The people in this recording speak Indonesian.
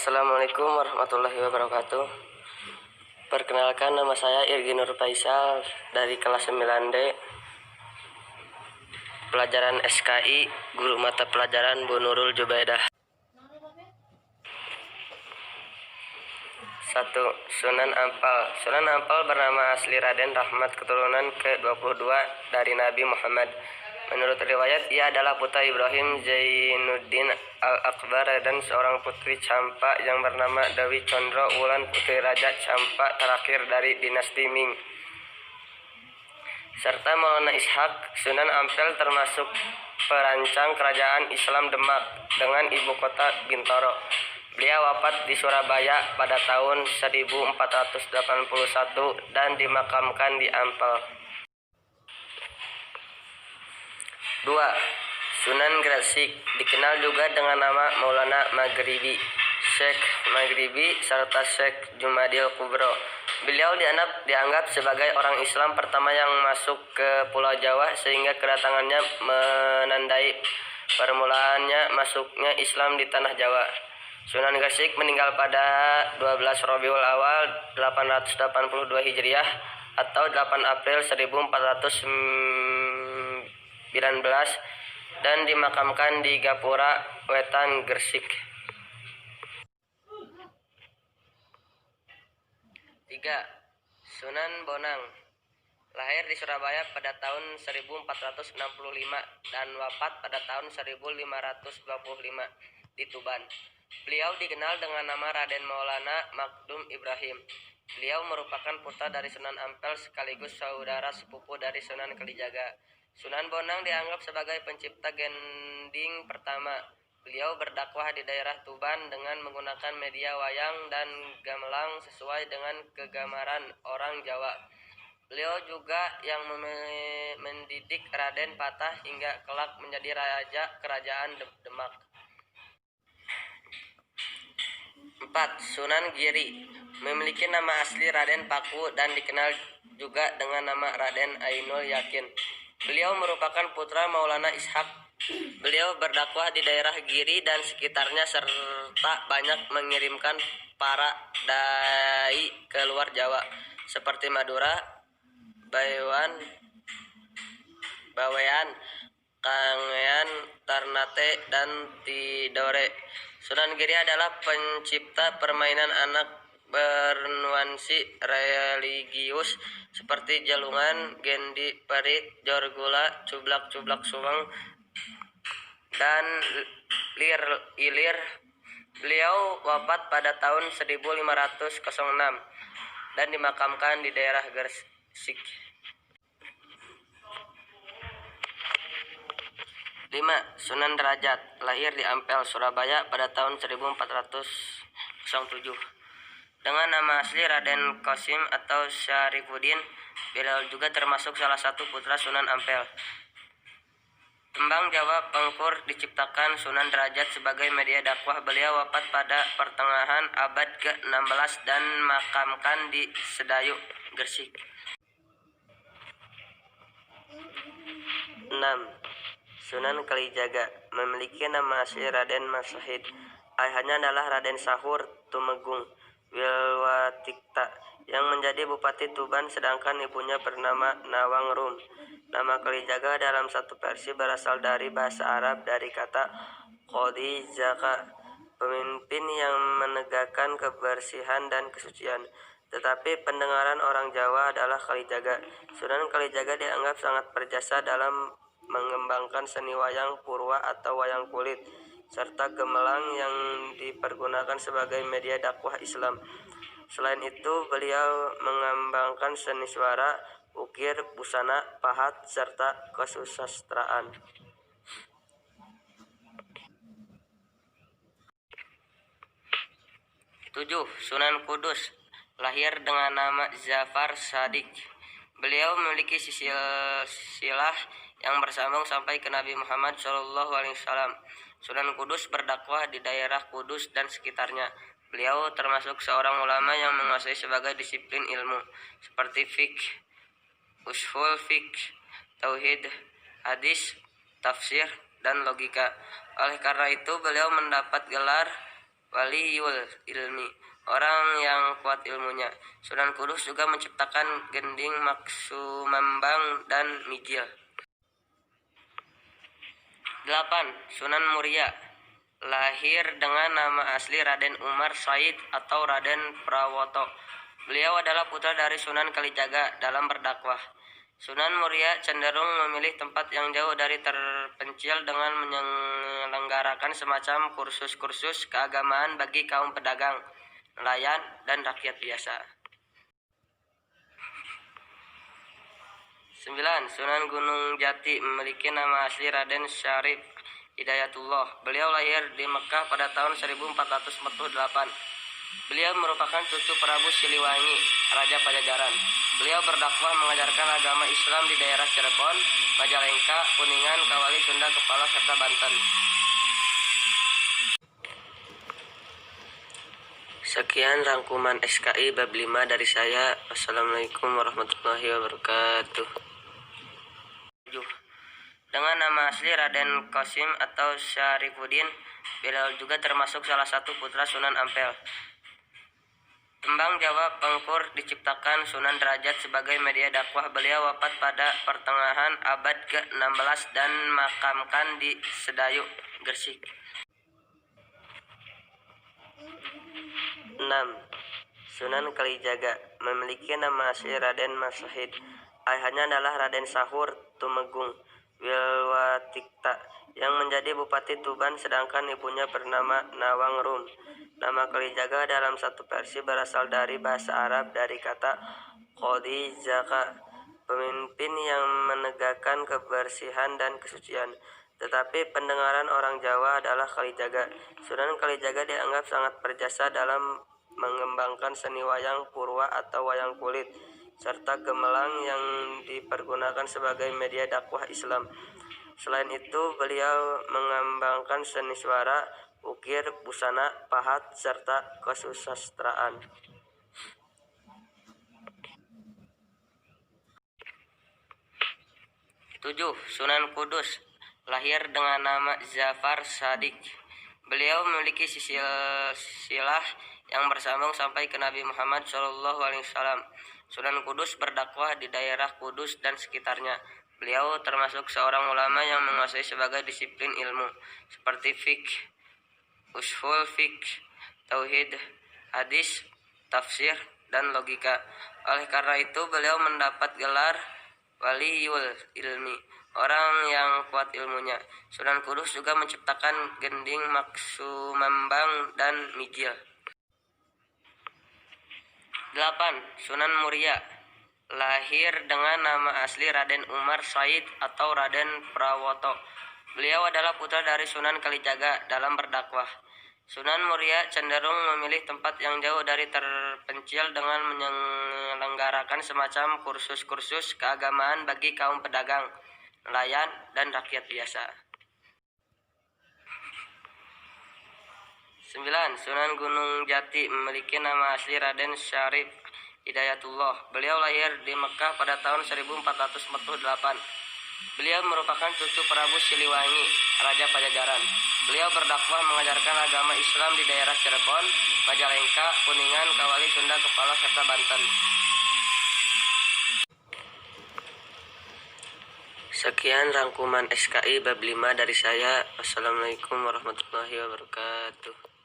Assalamualaikum warahmatullahi wabarakatuh. Perkenalkan, nama saya Irgi Nur Faisal dari kelas 9D, pelajaran SKI, guru mata pelajaran Bu Nurul Jubaidah. 1. Sunan Ampal. Sunan Ampal bernama asli Raden Rahmat, keturunan ke-22 dari Nabi Muhammad. Menurut riwayat, ia adalah putra Ibrahim Zainuddin Al-Akbar dan seorang putri Campa yang bernama Dewi Condro Wulan, putri Raja Campa terakhir dari dinasti Ming, serta Maulana Ishak. Sunan Ampel termasuk perancang kerajaan Islam Demak dengan ibu kota Bintoro. Beliau wafat di Surabaya pada tahun 1481 dan dimakamkan di Ampel. 2. Sunan Gresik, dikenal juga dengan nama Maulana Maghribi, Syekh Maghribi, serta Syekh Jumadil Kubro. Beliau dianggap sebagai orang Islam pertama yang masuk ke Pulau Jawa, sehingga kedatangannya menandai permulaannya masuknya Islam di tanah Jawa. Sunan Gresik meninggal pada 12 Rabiul Awal 882 Hijriah atau 8 April 1419 dan dimakamkan di Gapura Wetan, Gresik. 3. Sunan Bonang, lahir di Surabaya pada tahun 1465 dan wafat pada tahun 1525 di Tuban. Beliau dikenal dengan nama Raden Maulana Makdum Ibrahim. Beliau merupakan putra dari Sunan Ampel sekaligus saudara sepupu dari Sunan Kalijaga. Sunan Bonang dianggap sebagai pencipta gending pertama. Beliau berdakwah di daerah Tuban dengan menggunakan media wayang dan gamelan sesuai dengan kegemaran orang Jawa. Beliau juga yang mendidik Raden Patah hingga kelak menjadi raja kerajaan Demak. 4. Sunan Giri, memiliki nama asli Raden Paku dan dikenal juga dengan nama Raden Ainul Yakin. Beliau merupakan putra Maulana Ishak. Beliau berdakwah di daerah Giri dan sekitarnya serta banyak mengirimkan para dai ke luar Jawa seperti Madura, Bawean, Kangean, Ternate, dan Tidore. Sunan Giri adalah pencipta permainan anak bernuansi religius seperti jalungan, gendi, parit, jorgula, cublak-cublak suweng, dan ilir. Beliau wafat pada tahun 1506 dan dimakamkan di daerah Gresik. 5. Sunan Derajat, lahir di Ampel, Surabaya pada tahun 1407. Dengan nama asli Raden Qasim atau Syarifuddin, beliau juga termasuk salah satu putra Sunan Ampel. Tembang Jawa Pengkur diciptakan Sunan Derajat sebagai media dakwah. Beliau wafat pada pertengahan abad ke-16 dan makamkan di Sedayu, Gresik. 6. Sunan Kalijaga, memiliki nama asli Raden Masahid. Ayahnya adalah Raden Sahur Tumenggung Wilwatikta yang menjadi Bupati Tuban, sedangkan ibunya bernama Nawang Rum. Nama Kalijaga dalam satu versi berasal dari bahasa Arab dari kata Qadi Zaka, pemimpin yang menegakkan kebersihan dan kesucian. Tetapi pendengaran orang Jawa adalah Kalijaga. Sunan Kalijaga dianggap sangat berjasa dalam mengembangkan seni wayang purwa atau wayang kulit, serta gemelang yang dipergunakan sebagai media dakwah Islam. Selain itu, beliau mengembangkan seni suara, ukir, busana, pahat, serta kesusastraan. 7. Sunan Kudus, lahir dengan nama Zafar Shadiq. Beliau memiliki silsilah yang bersambung sampai ke Nabi Muhammad SAW. Sunan Kudus berdakwah di daerah Kudus dan sekitarnya. Beliau termasuk seorang ulama yang menguasai sebagai disiplin ilmu seperti fiqh, ushul fiqh, tauhid, hadis, tafsir, dan logika. Oleh karena itu, beliau mendapat gelar waliyul ilmi, orang yang kuat ilmunya. Sunan Kudus juga menciptakan gending, maksumambang, dan mijil. 8. Sunan Muria, lahir dengan nama asli Raden Umar Said atau Raden Prawoto. Beliau adalah putra dari Sunan Kalijaga dalam berdakwah. Sunan Muria cenderung memilih tempat yang jauh dari terpencil dengan menyelenggarakan semacam kursus-kursus keagamaan bagi kaum pedagang, nelayan, dan rakyat biasa. 9. Sunan Gunung Jati, memiliki nama asli Raden Syarif Hidayatullah. Beliau lahir di Mekah pada tahun 1448. Beliau merupakan cucu Prabu Siliwangi, Raja Pajajaran. Beliau berdakwah mengajarkan agama Islam di daerah Cirebon, Majalengka, Kuningan, Kawali, Sunda, Kepala, serta Banten. Sekian rangkuman SKI bab 5 dari saya. Wassalamualaikum warahmatullahi wabarakatuh. Dengan nama asli Raden Qasim atau Syarifuddin, beliau juga termasuk salah satu putra Sunan Ampel. Tembang Jawa Pengkur diciptakan Sunan Derajat sebagai media dakwah. Beliau wafat pada pertengahan abad ke-16 dan makamkan di Sedayu, Gresik. 6. Sunan Kalijaga, memiliki nama asli Raden Masahid. Ayahnya adalah Raden Sahur Tumenggung Wilwatikta yang menjadi Bupati Tuban, sedangkan ibunya bernama Nawang Rum. Nama Kalijaga dalam satu versi berasal dari bahasa Arab dari kata Qadi Zaka, pemimpin yang menegakkan kebersihan dan kesucian. Tetapi pendengaran orang Jawa adalah Kalijaga. Sunan Kalijaga dianggap sangat berjasa dalam mengembangkan seni wayang purwa atau wayang kulit, serta gemelang yang dipergunakan sebagai media dakwah Islam. Selain itu, beliau mengembangkan seni suara, ukir, busana, pahat, serta kesusastraan. 7. Sunan Kudus, lahir dengan nama Zafar Shadiq. Beliau memiliki silsilah yang bersambung sampai ke Nabi Muhammad SAW. Sunan Kudus berdakwah di daerah Kudus dan sekitarnya. Beliau termasuk seorang ulama yang menguasai sebagai disiplin ilmu seperti fiqh, ushul fiqh, tauhid, hadis, tafsir, dan logika. Oleh karena itu, beliau mendapat gelar waliyul ilmi, orang yang kuat ilmunya. Sunan Kudus juga menciptakan gending, maksumambang, dan mijil. 8. Sunan Muria, lahir dengan nama asli Raden Umar Said atau Raden Prawoto. Beliau adalah putra dari Sunan Kalijaga dalam berdakwah. Sunan Muria cenderung memilih tempat yang jauh dari terpencil dengan menyelenggarakan semacam kursus-kursus keagamaan bagi kaum pedagang, nelayan, dan rakyat biasa. 9. Sunan Gunung Jati, memiliki nama asli Raden Syarif Hidayatullah. Beliau lahir di Mekah pada tahun 1448. Beliau merupakan cucu Prabu Siliwangi, Raja Pajajaran. Beliau berdakwah mengajarkan agama Islam di daerah Cirebon, Majalengka, Kuningan, Kawali, Sunda, Kepala, serta Banten. Sekian rangkuman SKI bab 5 dari saya. Wassalamualaikum warahmatullahi wabarakatuh.